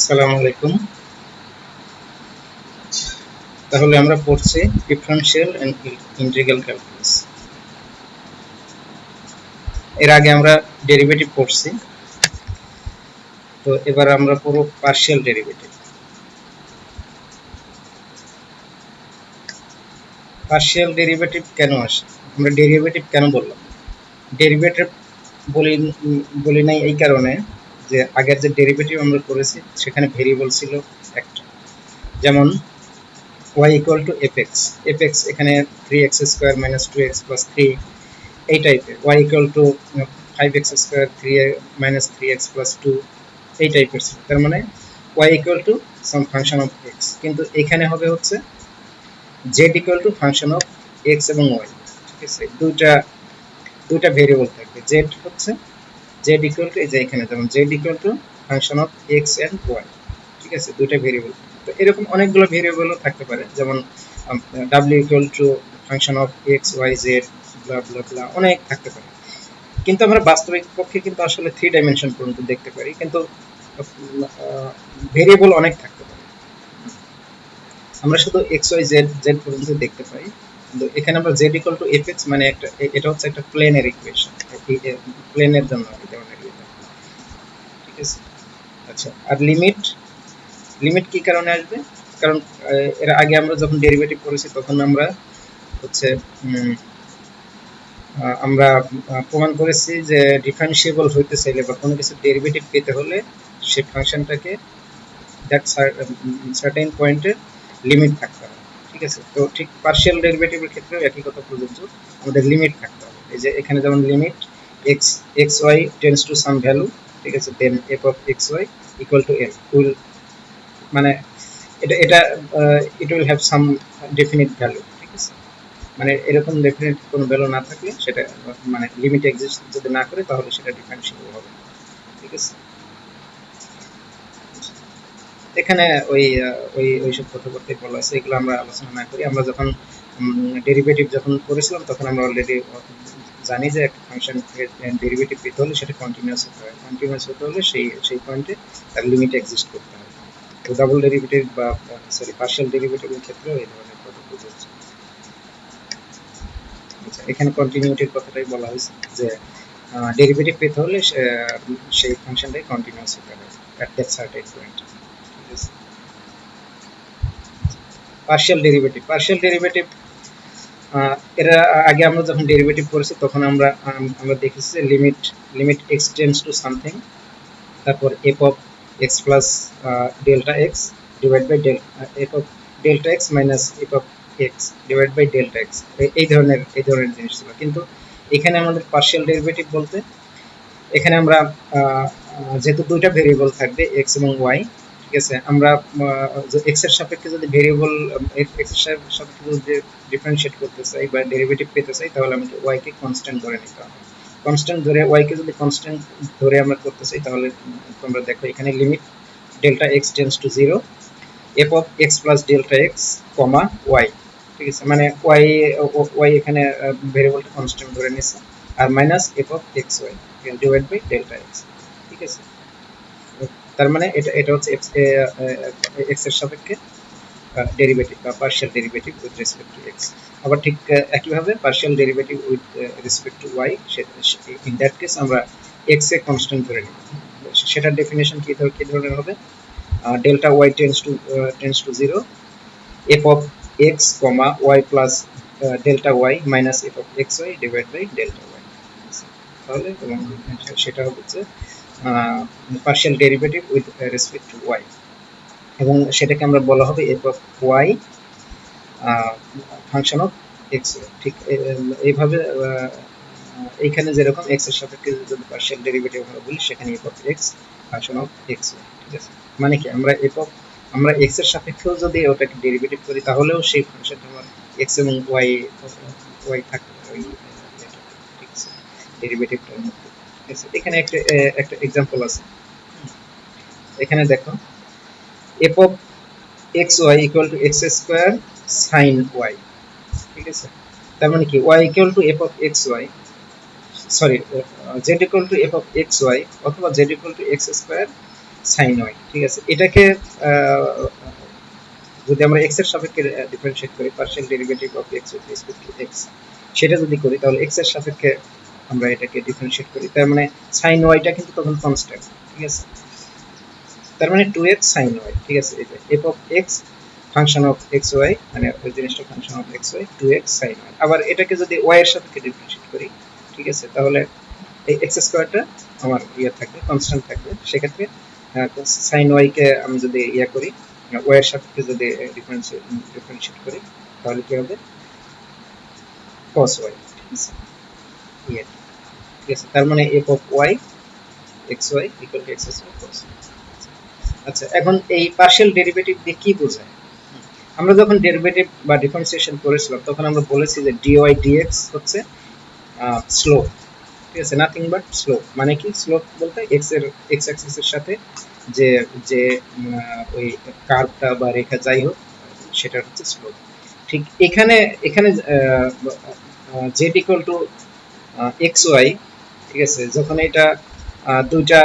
আসসালামু আলাইকুম। তাহলে আমরা পড়ছি ডিফারেনশিয়াল এন্ড ইন্টিগ্রাল ক্যালকুলাস। এর আগে আমরা ডেরিভেটিভ পড়ছি, তো এবার আমরা পড়ব পার্শিয়াল ডেরিভেটিভ। পার্শিয়াল ডেরিভেটিভ কেন আসে, আমরা ডেরিভেটিভ কেন বললাম? ডেরিভেটিভ বলি বলি নাই এই কারণে যে আগের যে ডেরিভেটিভ আমরা করেছি সেখানে ভেরিয়েবল ছিল একটা, যেমন y ইকুয়াল টু fx এখানে 3x square minus 2x plus 3 এই টাইপের, y equal to 5x square 3 minus 3x plus 2 এই টাইপের ছিল। তার মানে y equal to some function of x, কিন্তু এখানে হবে হচ্ছে z equal to function of x এবং y। ঠিক আছে, দুইটা ভেরিয়েবল থাকবে। z হচ্ছে z ইকুয়াল টু, এই যে এখানে যেমন z equal to function of x and y। ঠিক আছে, দুইটা ভেরিয়েবল। তো এরকম অনেকগুলো ভেরিয়েবলও থাকতে পারে, যেমন w equal to function of x y z ব্লা ব্লা ব্লা, অনেক থাকতে পারে। কিন্তু আমরা বাস্তবিক পক্ষে কিন্তু আসলে 3 ডাইমেনশন পর্যন্ত দেখতে পারি, কিন্তু ভেরিয়েবল অনেক থাকতে পারে। আমরা শুধু x y z z পর্যন্ত দেখতে পাই, কিন্তু এখানে আমরা z ইকুয়াল টু fx মানে একটা, এটা হচ্ছে একটা প্লেনের ইকুয়েশন, প্লেনের জন্য এই ধরনের। ঠিক আছে, আচ্ছা, আর লিমিট কি কারণে আসবে? কারণ এর আগে আমরা যখন ডেরিভেটিভ করেছি তখন আমরা হচ্ছে আমরা প্রমাণ করেছি যে ডিফারেন্সিয়েবল হইতে চাইলে বা কোনো কিছু ডেরিভেটিভ পেতে হলে সেই ফাংশনটাকে দ্যাট সার্টেন পয়েন্টের লিমিট থাকতে হবে। ঠিক আছে, তো ঠিক পার্শিয়াল ডেরিভেটিভের ক্ষেত্রেও একই কথা প্রযোজ্য, আমাদের লিমিট থাকতে হবে। এই যে এখানে যেমন limit x y tends to some value, ঠিক আছে, then f of x y equal to M will, মানে এটা it will have some definite value. ঠিক আছে, মানে এরকম ডেফিনিট কোনো ভ্যালু না থাকলে সেটা, মানে লিমিট এক্সিস্ট যদি না করে তাহলে সেটা ডিফারেন্সিয়েবল হবে। ঠিক আছে, এখানে ওই ওইসব কথাবার্তাই বলা আছে, এগুলো আমরা আলোচনা না করি। আমরা যখন ডেরিভেটিভ যখন করেছিলাম তখন আমরা অলরেডি জানি যে একটা ফাংশন ডেরিভেটিভ পেতে হলে সেটা কন্টিনিউয়াস হতে হয়, কন্টিনিউয়াস হতে হলে সেই পয়েন্টে তার লিমিট এক্সিস্ট করতে হয়। তো ডাবল ডেরিভেটিভ বা সরি পার্শিয়াল ডেরিভেটিভের ক্ষেত্রেও এই ধরনের কথা প্রযোজ্য। আচ্ছা, এখানে কন্টিনিউটির কথাটাই বলা হয়েছে যে ডেরিভেটিভ পেতে হলে সেই ফাংশনটাই কন্টিনিউয়াস হতে হবে অ্যাট দ্যাট সার্টেন পয়েন্ট। ঠিক আছে, পার্শিয়াল ডেরিভেটিভ এর আগে আমরা যখন ডেরিভেটিভ করেছি তখন আমরা দেখেছি যে limit x tends to something, তারপর f of x plus delta x divide by f of delta x minus f of x divide by delta x, এই ধরনের জিনিস ছিল। কিন্তু এখানে আমাদের পার্শিয়াল ডেরিভেটিভ বলতে এখানে আমরা যেহেতু দুইটা ভেরিয়েবল থাকবে x এবং y, ঠিক আছে, আমরা এক্স এর সাপেক্ষে যদি ভেরিয়েবল এক্স এর সাপেক্ষে যদি ডিফারেন্সিয়েট করতে চাই বা ডেরিভেটিভ পেতে চাই তাহলে আমাকে y কে কনস্ট্যান্ট ধরে নিতে হবে। কনস্ট্যান্ট ধরে y কে যদি কনস্ট্যান্ট ধরে আমরা করতে চাই তাহলে তোমরা দেখো এখানে limit delta x tends to 0 f of x plus delta x comma y। ঠিক আছে, মানে y এখানে ভেরিয়েবলটা কনস্ট্যান্ট ধরে নিছে, আর minus f of x y divide by delta x। ঠিক আছে, তার মানে এটা হচ্ছে x এর সাপেক্ষে ডেরিভেটিভ বা partial derivative with respect to x. আবার ঠিক একইভাবে partial derivative with respect to y, in that case আমরা এক্স এ কনস্ট্যান্ট ধরে নিব। সেটার ডেফিনেশন কি ধরনের হবে? Delta y tends to 0 f of x comma y plus delta y minus f of x y divide by delta y. তাহলে এবং সেটা হচ্ছে partial derivative with respect to y, এবং সেটাকে আমরা বলা হবে F of y function of x. ঠিক এইভাবে এইখানে যেরকম এক্স এর সাপেক্ষে যদি পার্শিয়াল ডেরিভেটিভ আমরা বলি সেখানে F of x function of x. ঠিক আছে, মানে কি আমরা এক্স এর সাপেক্ষেও যদি ওটাকে ডেরিভেটিভ করি তাহলেও সেই ফাংশনটা আমার এক্স এবং ওয়াই থাকতে পারে। ঠিক আছে, ডেরিভেটিভটার মধ্যে। ঠিক আছে, এখানে একটা এক্সাম্পল আছে। এখানে দেখো f of x y equal to x square sine y. ঠিক আছে, তার মানে কি y equal to f of x y, sorry z equal to f of x y অথবা z equal to x square sin y, ঠিক আছে। এটাকে যদি আমরা x এর সাপেক্ষে ডিফারেন্সিয়েট করি, partial derivative of x with respect two x, সেটা যদি করি তাহলে x এর সাপেক্ষে আমরা এটাকে ডিফারেন্সিয়েট করি, তার মানে sin y টা কিন্তু তখন কনস্ট্যান্ট, ঠিক আছে। তার মানে 2x sin y, ঠিক আছে। এই যে f of x function of xy, মানে ওই জিনিসটা function of xy 2x sin y। আবার এটাকে যদি y এর সাপেক্ষে ডিফারেন্সিয়েট করি, ঠিক আছে, তাহলে এই x স্কয়ারটা আমার ইয়ে থাকবে, কনস্ট্যান্ট থাকবে। সেক্ষেত্রে sin y কে আমি যদি ইয়া করি, y এর সাপেক্ষে যদি ডিফারেন্সিয়েট করি, তাহলে কি হবে cos y, ঠিক আছে। ইয়ে, ঠিক আছে, তার মানে f of y xy equal to x square cos y। আচ্ছা, এখন এই পার্শিয়াল ডেরিভেটিভ দিয়ে কি বোঝায়? আমরা যখন ডেরিভেটিভ বা ডিফারেন্সিয়েশন করেছিলাম তখন আমরা বলেছি যে dy dx হচ্ছে স্লোপ, ঠিক আছে, নাথিং বাট স্লোপ। মানে কি স্লোপ বলতে x এর x অ্যাক্সিস এর সাথে যে যে ওই কার্ভটা বা রেখা যাই হোক সেটা হচ্ছে স্লোপ। ঠিক এখানে এখানে z ইকুয়াল টু xy, ঠিক আছে, যখন এটা দুইটা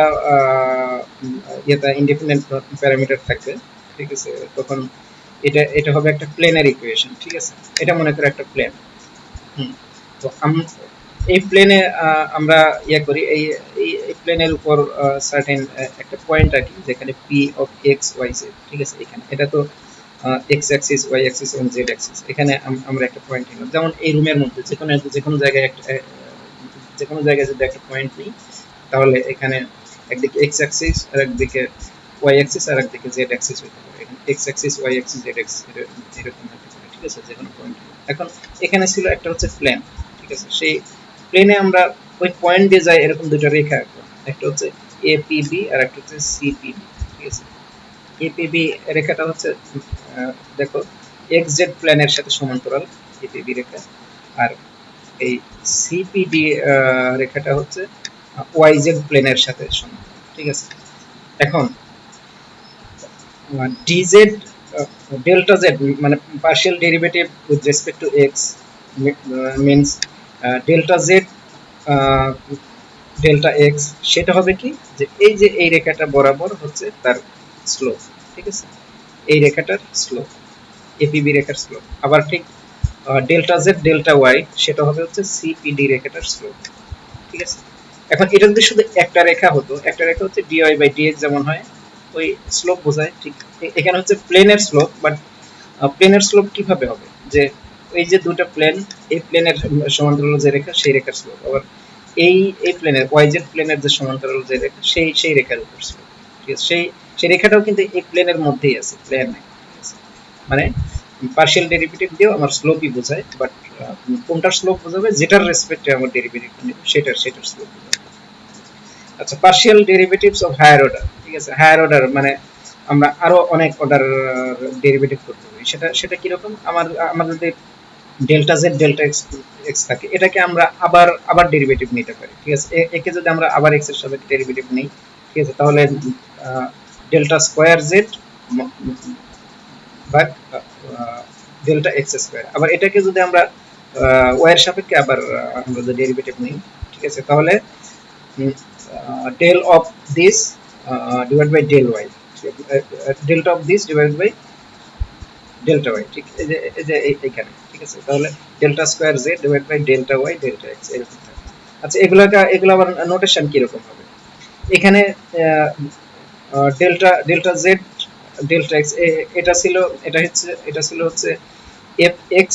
ইয়েটা ইন্ডিপেন্ডেন্ট প্যারামিটার থাকবে, ঠিক আছে, তখন এটা এটা হবে একটা প্লেনার ইকুয়েশন, ঠিক আছে। এটা মনে করে একটা প্লেন। তো এই প্লেনে আমরা ইয়া করি, এই এই প্লেনের উপর সার্টেন একটা পয়েন্ট রাখি যেখানে p of x y z, ঠিক আছে। এখানে এটা তো x অ্যাক্সিস y অ্যাক্সিস এবং z অ্যাক্সিস, এখানে আমরা একটা পয়েন্ট নিলাম। যেমন এই রুমের মধ্যে যেকোনো জায়গায় একটা যেকোনো জায়গায় যদি একটা পয়েন্ট নিই, তাহলে এখানে একদিকে x অ্যাক্সিস আর একদিকে y অ্যাক্সিস আর একদিকে z অ্যাক্সিস হতে পারে। এখানে x Axis y Axis z Axis এরকম হতে পারে, ঠিক আছে, যেকোনো পয়েন্ট। এখন এখানে ছিল একটা হচ্ছে প্লেন, ঠিক আছে। সেই প্লেনে আমরা ওই পয়েন্ট দিয়ে যাই এরকম দুটো রেখা আঁকলাম, একটা হচ্ছে APB আর একটা হচ্ছে CPB, ঠিক আছে। APB রেখাটা হচ্ছে দেখো XZ প্লেনের সাথে সমান্তরাল APB রেখা, আর এই CPD রেখাটা হচ্ছে YZ প্লেনের সাথে সমান্তরাল, ঠিক আছে। এখন dz delta z মানে partial derivative with respect two x means delta z delta x, সেটা হবে কি যে এই রেখাটা বরাবর হচ্ছে তার স্লোপ, ঠিক আছে, এই রেখাটার স্লোপ, এপিবি রেখার স্লোপ। আবার ঠিক ডেল্টা z ডেল্টা y সেটা হবে হচ্ছে সিপিডি রেখাটার স্লোপ, ঠিক আছে। এখন এটা যদি শুধু একটা রেখা হতো, একটা রেখা হচ্ছে dy বাই dx যেমন হয় ওই স্লোপ বোঝায়, ঠিক এখানে হচ্ছে প্লেনের স্লোপ। বাট প্লেনের স্লোপ কিভাবে হবে, যে এই যে দুটো প্লেন, এই প্লেনের সমান্তরাল যে রেখা সেই রেখার স্লোপ, আবার এই এই প্লেনের ওয়াইজেড প্লেনের যে সমান্তরাল যে রেখা সেই রেখার উপর স্লোপ, ঠিক আছে। সেই রেখাটাও কিন্তু এই প্লেনের মধ্যেই আছে, প্লেন নাই, ঠিক আছে। মানে পার্শিয়াল ডেরিভেটিভ দিয়েও আমার স্লোপই বোঝায়, বাট কোনটার স্লোপ বোঝাবে, যেটার রেসপেক্টে আমার ডেরিভেটিভ নেব সেটার স্লোপ বোঝাবে। আচ্ছা, partial derivatives of higher order, ঠিক আছে। হায়ার অর্ডার মানে আমরা আরো অনেক অর্ডার ডেরিভেটিভ করতে পারি। সেটা কিরকম, আমার যদি ডেল্টা জেড ডেল্টা এক্স থাকে, এটাকে আমরা আবার ডেরিভেটিভ নিতে পারি, ঠিক আছে। একে যদি আমরা আবার এক্স এর সাপেক্ষে ডেরিভেটিভ নিই, ঠিক আছে, তাহলে ডেল্টা স্কয়ার জেড বা ডেল্টা এক্স স্কয়ার। আবার এটাকে যদি আমরা ওয়াই এর সাপেক্ষে আবার আমরা যদি ডেরিভেটিভ নিই, ঠিক আছে, তাহলে del of this divided by del y, delta of this divided by delta y, ঠিক এই যে এইখানে, ঠিক আছে। তাহলে delta square z divide by delta y delta x এরকম থাকে। আচ্ছা, এগুলো আবার নোটেশন কি রকম হবে, এখানে ডেল্টা z ডেল্টা x এটা ছিল হচ্ছে fx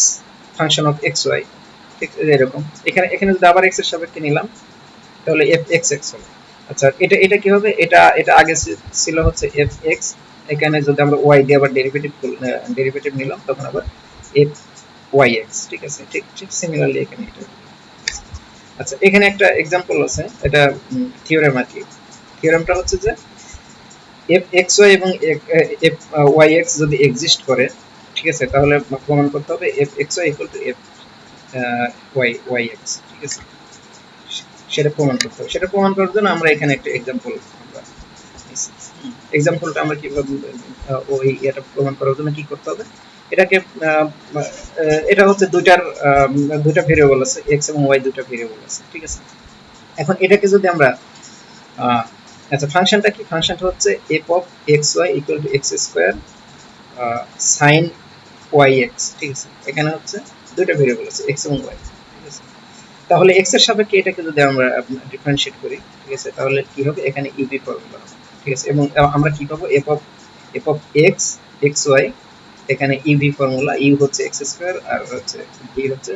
ফাংশন অফ xy, ঠিক এরকম। এখানে যদি আবার x এর সাপেক্ষে নিলাম তাহলে fxx হবে। আচ্ছা, এটা কি হবে, এটা আগে ছিল হচ্ছে fx, এখানে যদি আমরা y দিয়ে আবার ডেরিভেটিভ নিলাম তখন আবার fyx, ঠিক আছে। ঠিক সিমিলারলি এখানে এটা। আচ্ছা, এখানে একটা एग्जांपल আছে, এটা থিওরেম আর কি। থিওরেমটা হচ্ছে যে fxy এবং fyx যদি এক্সিস্ট করে, ঠিক আছে, তাহলে প্রমাণ করতে হবে fxy fyx, ঠিক আছে। সেটা প্রমাণ করতে হবে। সেটা প্রমাণ করার জন্য আমরা এখানে একটা এক্সাম্পলটা আমরা কিভাবে ওই এটা প্রমাণ করার জন্য কি করতে হবে, এটাকে এটা হচ্ছে দুইটা ভেরিয়েবল আছে, x এবং y দুইটা ভেরিয়েবল আছে, ঠিক আছে। এখন এটাকে যদি আমরা আচ্ছা ফাংশনটা কি, ফাংশনটা হচ্ছে f of xy equal to x square sin yx, ঠিক আছে। এখানে হচ্ছে দুইটা ভেরিয়েবল আছে x এবং y, ঠিক আছে। তাহলে x এর সাপেক্ষে এটাকে যদি আমরা ডিফারেনশিয়েট করি, ঠিক আছে, তাহলে কি হবে, এখানে ইভি ফর্মুলা হবে, ঠিক আছে। এবং আমরা কি পাবো, f of x xy, এখানে ইভি ফর্মুলা, ইউ হচ্ছে x স্কয়ার আর হচ্ছে ভি হচ্ছে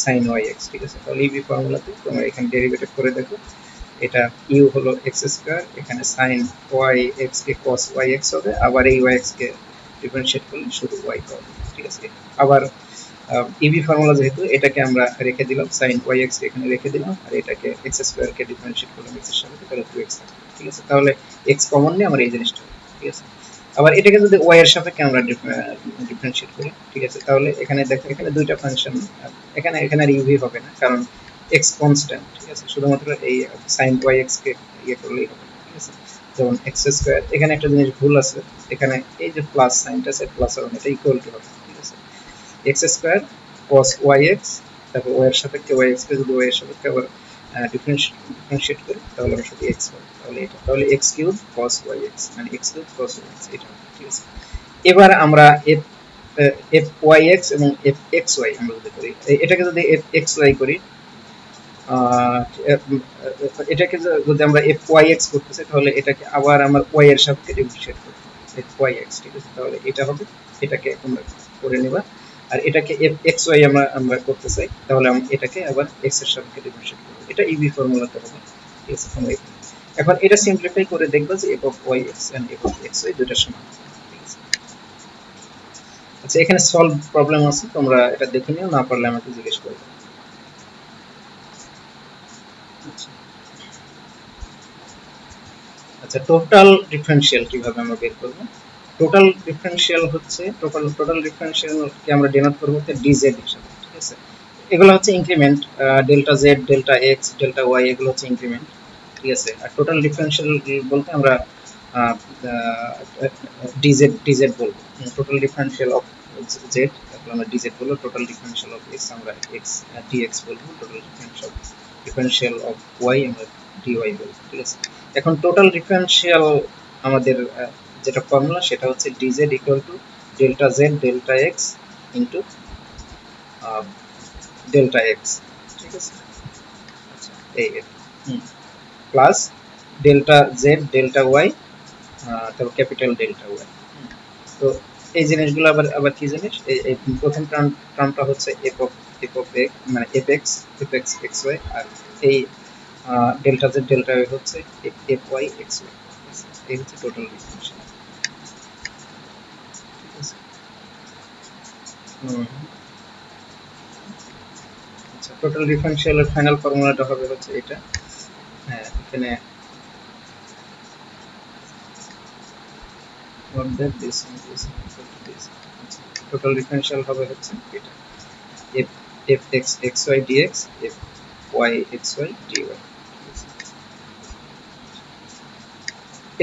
sin yx, ঠিক আছে। তাহলে ইভি ফর্মুলাতে তোমরা এখানে ডেরিভেটিভ করে দেখো, এটা ইউ হলো এক্স স্কয়ার, এখানে সাইন ওয়াই এক্স কে কস ওয়াই এক্স হবে, আবার এই ওয়াই এক্স কে ডিফারেনশিয়েট করলে শুধু ওয়াই পাবো, ঠিক আছে। আবার ইভি ফর্মুলা যেহেতু, এটাকে আমরা রেখে দিলাম, সাইন ওয়াই এক্স এখানে রেখে দিলাম, আর এটাকে এক্স স্কয়ার কে ডিফারেনশিয়েট করলাম এক্স এর সাথে, তাহলে 2x থাকবে, ঠিক আছে। তাহলে এক্স কমন নিয়ে আমরা এই জিনিসটা, ঠিক আছে। আবার এটাকে যদি ওয়াই এর সাপেক্ষে আমরা ডিফারেনশিয়েট করি, ঠিক আছে, তাহলে এখানে দেখো, এখানে দুইটা ফাংশন, এখানে আর ইউভি হবে না, কারণ এক্স কনস্ট্যান্ট, ঠিক আছে। শুধুমাত্র এই সাইন ওয়াই এক্স কে ইয়ে করলেই হবে, ঠিক আছে। যেমন এক্স স্কয়ার, এখানে একটা জিনিস ভুল আছে, এখানে এই যে প্লাস সাইনটা আছে, প্লাস হবে, এটা ইকুয়াল টু হবে, ঠিক আছে। এক্স স্কয়ার cos yx, তারপর y এর সাপেক্ষে yx কে যদি y এর সাপেক্ষে আবার ডিফারেনশিয়েট করি, তাহলে আমরা শুধু x পাবো, তাহলে এটা, তাহলে x কিউব cos yx, মানে x কিউব cos yx, এটা, ঠিক আছে। এবার আমরা fyx এবং fxy আমরা যদি করি, এটাকে যদি fxy করি, এটাকে যদি আমরা fyx করতে চাই, তাহলে এটাকে আবার আমার y এর সাপেক্ষে ডিফারেনশিয়েট করতে হবে, fyx, ঠিক আছে। তাহলে এটা হবে, এটাকে তোমরা করে নেবা। আর এটাকে fxy আমরা করতে চাই, তাহলে আমরা এটাকে আবার x এর সাপেক্ষে ডিফারেনশিয়েট করব, এটা ইভি ফর্মুলাতে হবে, ঠিক আছে। তোমরা এখন এটা সিম্পলিফাই করে দেখবা যে f of yx and f of xy দুটো সমান, ঠিক আছে। আচ্ছা এখানে সলভ প্রবলেম আছে, তোমরা এটা দেখে নিও, না পারলে আমাকে জিজ্ঞেস করবে। আচ্ছা টোটাল ডিফারেনশিয়াল কিভাবে আমরা বের করব? টোটাল ডিফারেনশিয়াল হচ্ছে, টোটাল ডিফারেনশিয়াল কে আমরা ডিনোট করব হচ্ছে ডিজেড হিসেবে, ঠিক আছে। এগুলো হচ্ছে increment, delta Z, delta X, delta Y, এগুলো হচ্ছে ইনক্রিমেন্ট, ঠিক আছে। আর টোটাল ডিফারেনশিয়াল বলতে আমরা ডিজেড বলবো, টোটাল ডিফারেনশিয়াল অফ জেড, তারপর আমরা ডিজেড বলবো, টোটাল ডিফারেনশিয়াল অফ এক্স আমরা এক্স ডিএক্স বলবো, টোটাল ডিফারেনশিয়াল অফ ওয়াই আমরা ডিওয়াই বলবো, ঠিক আছে। এখন টোটাল ডিফারেনশিয়াল আমাদের যেটা ফর্মুলা, সেটা হচ্ছে DZ equal to delta Z delta X into delta X, ঠিক আছে। আচ্ছা এই plus delta Z delta Y, তারপর ক্যাপিটাল ডেল্টা ওয়াই। তো এই জিনিসগুলো আবার কি জিনিস, এই প্রথম টার্মটা হচ্ছে এফ অফ এক্স, মানে এফ এক্স এক্স ওয়াই, আর এই ডেল্টা জেড ডেল্টা ওয়াই হচ্ছে এফ ওয়াই এক্স ওয়াই, এই হচ্ছে টোটাল ডিফারেনশিয়াল, ঠিক আছে। আচ্ছা টোটাল ডিফারেনশিয়ালের ফাইনাল ফর্মুলাটা হবে হচ্ছে এটা, হ্যাঁ এখানে টোটাল ডিফারেনশিয়াল হবে হচ্ছে এটা, F F X X Y DX, F Y X Y DY.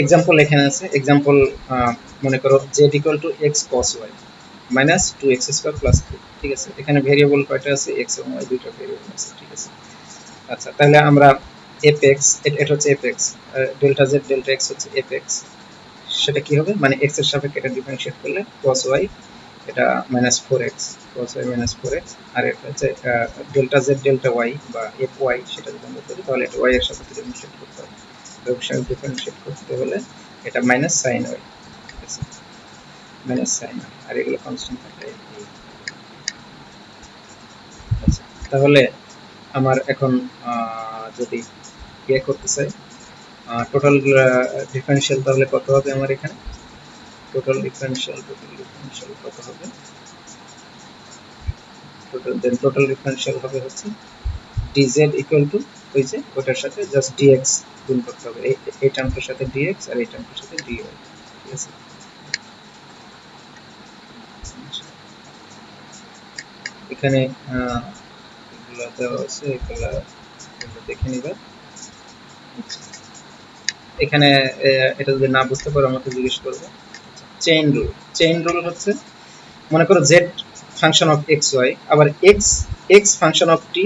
Example এখানে আছে, এক্সাম্পল মনে করো z equal to x cos y minus 2x square plus 3, ঠিক আছে। এখানে ভেরিয়েবল কয়টা আছে, x এবং y দুইটা ভেরিয়েবল আছে, ঠিক আছে। আচ্ছা তাহলে আমরা fx, এটা হচ্ছে fx, delta z delta x হচ্ছে fx, সেটা কি হবে, মানে x এর সাপেক্ষে এটা ডিফারেনশিয়েট করলে cos y, এটা minus 4x, cos y minus 4x, আর এটা হচ্ছে ডেল্টা z ডেল্টা y বা fy, সেটা যদি আমরা করি, তাহলে এটা y এর সাপেক্ষে ডিফারেনশিয়েট করতে হবে, ডিফারেনশিয়েট করতে হলে এটা মাইনাস সাইন ওয়াই, ঠিক আছে, মাইনাস সাইন ওয়াই, আর এগুলো কনস্ট্যান্ট থাকলে। আচ্ছা তাহলে আমার এখন যদি ইয়ে করতে চাই, টোটাল ডিফারেনশিয়াল তাহলে কত হবে আমার এখানে, টোটাল ডিফারেনশিয়াল কত হবে, টোটাল ডিফারেনশিয়াল হবে হচ্ছে dz ইকুয়াল টু ওই যে ওটার সাথে জাস্ট dx গুণ করতে হবে, এই টার্মটার সাথে dx আর এই টার্মটার সাথে dy, ঠিক আছে। এখানে এগুলো দেওয়া আছে, এগুলো দেখে নিবা। এখানে এটা যদি না বুঝতে পারো আমাকে জিজ্ঞেস করবে। চেইন রুল হচ্ছে, মনে করো z function of x y, আবার x function of t,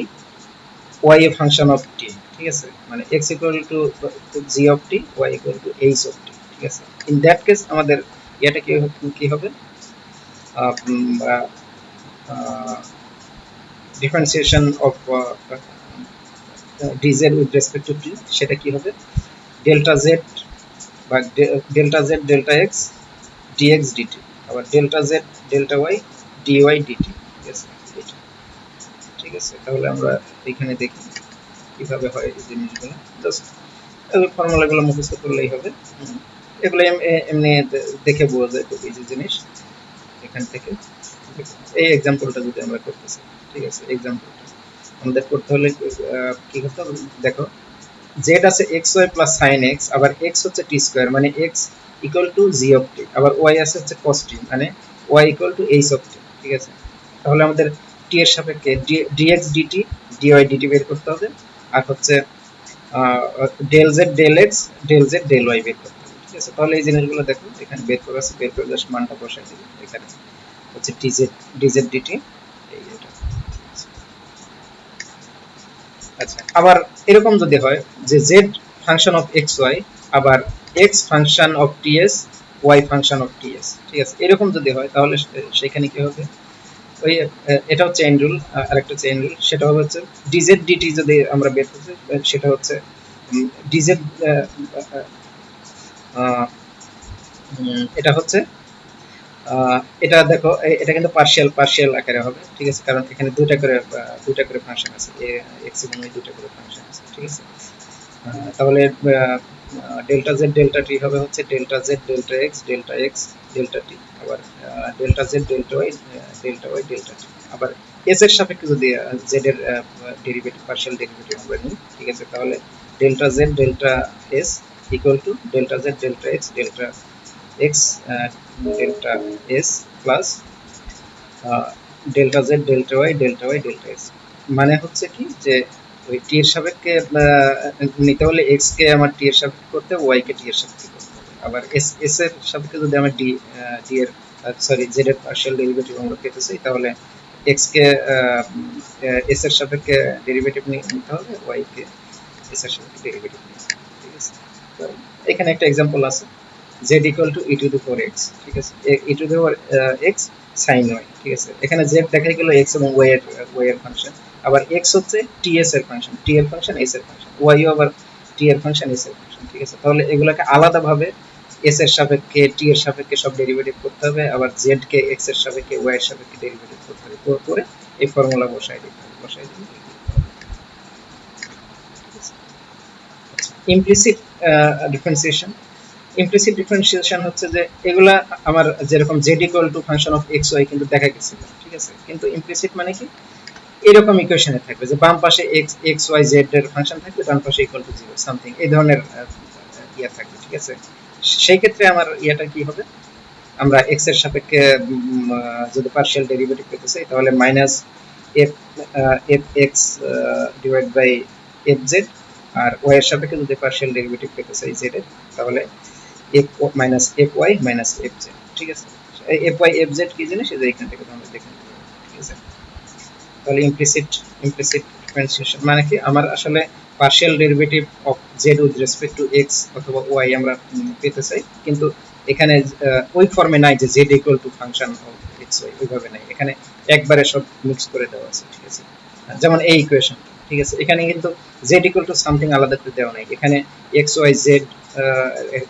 y A function of t, ঠিক আছে, মানে x equal to g of t, y equal to h of t, ঠিক আছে। ইন দ্যাট কেস আমাদের এটা কি হবে, differentiation of dz with respect two t, সেটা কি হবে, ডেল্টা z বা delta z delta x dx dt, আবার delta z delta y dy dt, ঠিক আছে। ঠিক আছে, তাহলে আমরা এখানে দেখি কিভাবে হয় এই জিনিসগুলো, জাস্ট এই ফর্মুলাগুলো মুখস্থ করলেই হবে। এগুলো এমনি দেখে বোঝা যায় খুব ইজি জিনিস। এখান থেকে এই এক্সাম্পলটা যদি আমরা করতেছি, ঠিক আছে, এক্সাম্পলটা আমাদের করতে হলে কি করতে হবে, দেখো z আছে xy প্লাস sin x, আবার x হচ্ছে t স্কয়ার মানে x equal to g of t, আবার y আছে হচ্ছে cos t মানে y equal to h of t, ঠিক আছে। তাহলে আমাদের t এর সাপেক্ষে dx dt dy dt বের করতে হবে, আর হচ্ছে del z del x del z del y বের করতে হবে, ঠিক আছে। তাহলে এই জিনিসগুলো দেখো এখানে বের করা আছে, বের করে জাস্ট মানটা বসাই দিই, এখানে হচ্ছে dz dt এই এটা। আচ্ছা, আবার এরকম যদি হয় যে z ফাংশন অফ xy আবার x function of ts y function of ts, ঠিক আছে, এরকম যদি হয় তাহলে সেখানে কি হবে, ওই এটা হচ্ছে চেইন রুল, আরেকটা চেইন রুল, সেটা হবে হচ্ছে dz dt যদি আমরা বের করতে, সেটা হচ্ছে dz এটা হচ্ছে এটা দেখো এটা কিন্তু পার্শিয়াল আকারে হবে, ঠিক আছে, কারণ এখানে দুটা করে ফাংশন আছে, x এবং y দুটা করে ফাংশন আছে, ঠিক আছে। তাহলে ডেল্টা z ডেল্টা t হবে হচ্ছে delta z delta x delta t, আবার delta z delta y delta t, আবার s এর সাপেক্ষে যদি z এর ডেরিভেটিভ পার্শিয়াল ডেরিভেটিভ আমরা নিই, ঠিক আছে, তাহলে delta z delta s equal to delta z delta x delta x delta s plus delta z delta y delta s, মানে হচ্ছে কি যে ওই t এর সাপেক্ষে নিতে হলে x কে আমার t এর সাপেক্ষে করতে হবে, y কে t এর সাপেক্ষে করতে হবে, আবার s এর সাপেক্ষে যদি আমরা d এর z এর পার্শিয়াল ডেরিভেটিভ আমরা পেতে চাই, তাহলে x কে s এর সাপেক্ষে ডেরিভেটিভ নিতে হবে, y কে s এর সাপেক্ষে ডেরিভেটিভ নিতে হবে, ঠিক আছে। তো এখানে একটা एग्जांपल আছে z equal to e to the power x, ঠিক আছে, e to the power x sin y, ঠিক আছে। এখানে z দেখাই গেল x এবং y এর ফাংশন, আবার x হচ্ছে t s এর ফাংশন, t এর ফাংশন s এর ফাংশন, y ও আবার t এর ফাংশন s এর ফাংশন, ঠিক আছে। তাহলে এগুলোকে আলাদাভাবে s এর সাপেক্ষে t এর সাপেক্ষে সব ডেরিভেটিভ করতে হবে, আবার z কে x এর সাপেক্ষে y এর সাপেক্ষে ডেরিভেটিভ করতে হবে, করে এই ফর্মুলা বসাই দিতে হবে, বসাই দিলে ইমপ্লিসিট ডিফারেন্সিয়েশন। ইমপ্লিসিট ডিফারেন্সিয়েশন হচ্ছে যে এগুলা আমার যেরকম z equal to function of x y কিন্তু দেখা গেছে, ঠিক আছে, কিন্তু ইমপ্লিসিট মানে কি, এরকম ইকুয়েশনে থাকবে যে বাম পাশে x y z এর ফাংশন থাকবে, ডান পাশে ইকুয়াল টু 0 সামথিং এই ধরনের ইয়া থাকবে, ঠিক আছে। সেই ক্ষেত্রে আমার ইয়াটা কি হবে, আমরা x এর সাপেক্ষে যদি পার্শিয়াল ডেরিভেটিভ পেতে চাই তাহলে minus f x divide by f z, আর y এর সাপেক্ষে যদি পার্শিয়াল ডেরিভেটিভ পেতে চাই z এর, তাহলে f minus f y minus f z, ঠিক আছে। এই f y f z কি জিনিস, এই এখান থেকে আমরা দেখে নিব, ঠিক আছে। তাহলে ইমপ্লিসিট ডিফারেন্সিয়েশন মানে কি, আমার আসলে partial derivative of z with respect two x অথবা y আমরা পেতে চাই, কিন্তু এখানে ওই ফর্মে নাই যে z equal to function of x y, ওইভাবে নাই, এখানে একবারে সব মিক্স করে দেওয়া আছে, ঠিক আছে। যেমন এই ইকুয়েশন, ঠিক আছে, এখানে কিন্তু z ইকুয়াল টু সামথিং আলাদা করে দেওয়া নাই, এখানে x y z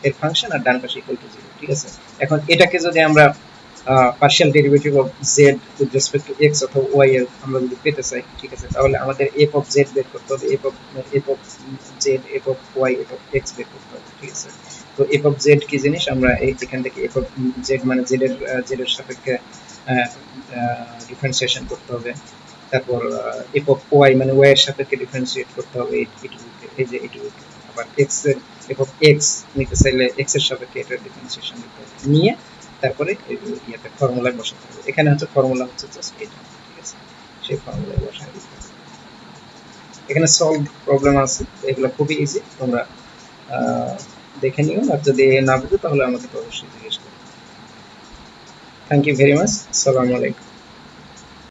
এর ফাংশন আর ডান পাশে ইকুয়াল টু 0, ঠিক আছে। এখন এটাকে যদি আমরা partial derivative of z with respect two x অথবা y এর আমরা যদি পেতে চাই, ঠিক আছে, তাহলে আমাদের f অফ z বের করতে হবে, f of z f of y f of x বের করতে হবে, ঠিক আছে। তো f অফ z কি জিনিস, আমরা এখান থেকে f অফ z মানে z এর সাপেক্ষে ডিফারেন্সিয়েশন করতে হবে, তারপর f অফ y মানে y এর সাপেক্ষে ডিফারেন্সিয়েট করতে হবে, এই যে এটু, আবার x এর f অফ x নিতে চাইলে x এর সাপেক্ষে এটা ডিফারেন্সিয়েশন নিয়ে তারপরে ইয়াতে ফর্মুলায় বসাতে হবে, এখানে হচ্ছে ফর্মুলা হচ্ছে জাস্ট এটা, ঠিক আছে, সেই ফর্মুলায় বসাই দিতে হবে। এখানে সলভ প্রবলেম আছে, এগুলো খুবই ইজি, তোমরা দেখে নিও, আর যদি না বুঝো তাহলে আমাকে অবশ্যই জিজ্ঞেস করো। থ্যাংক ইউ ভেরি মাচ, আসসালামু আলাইকুম।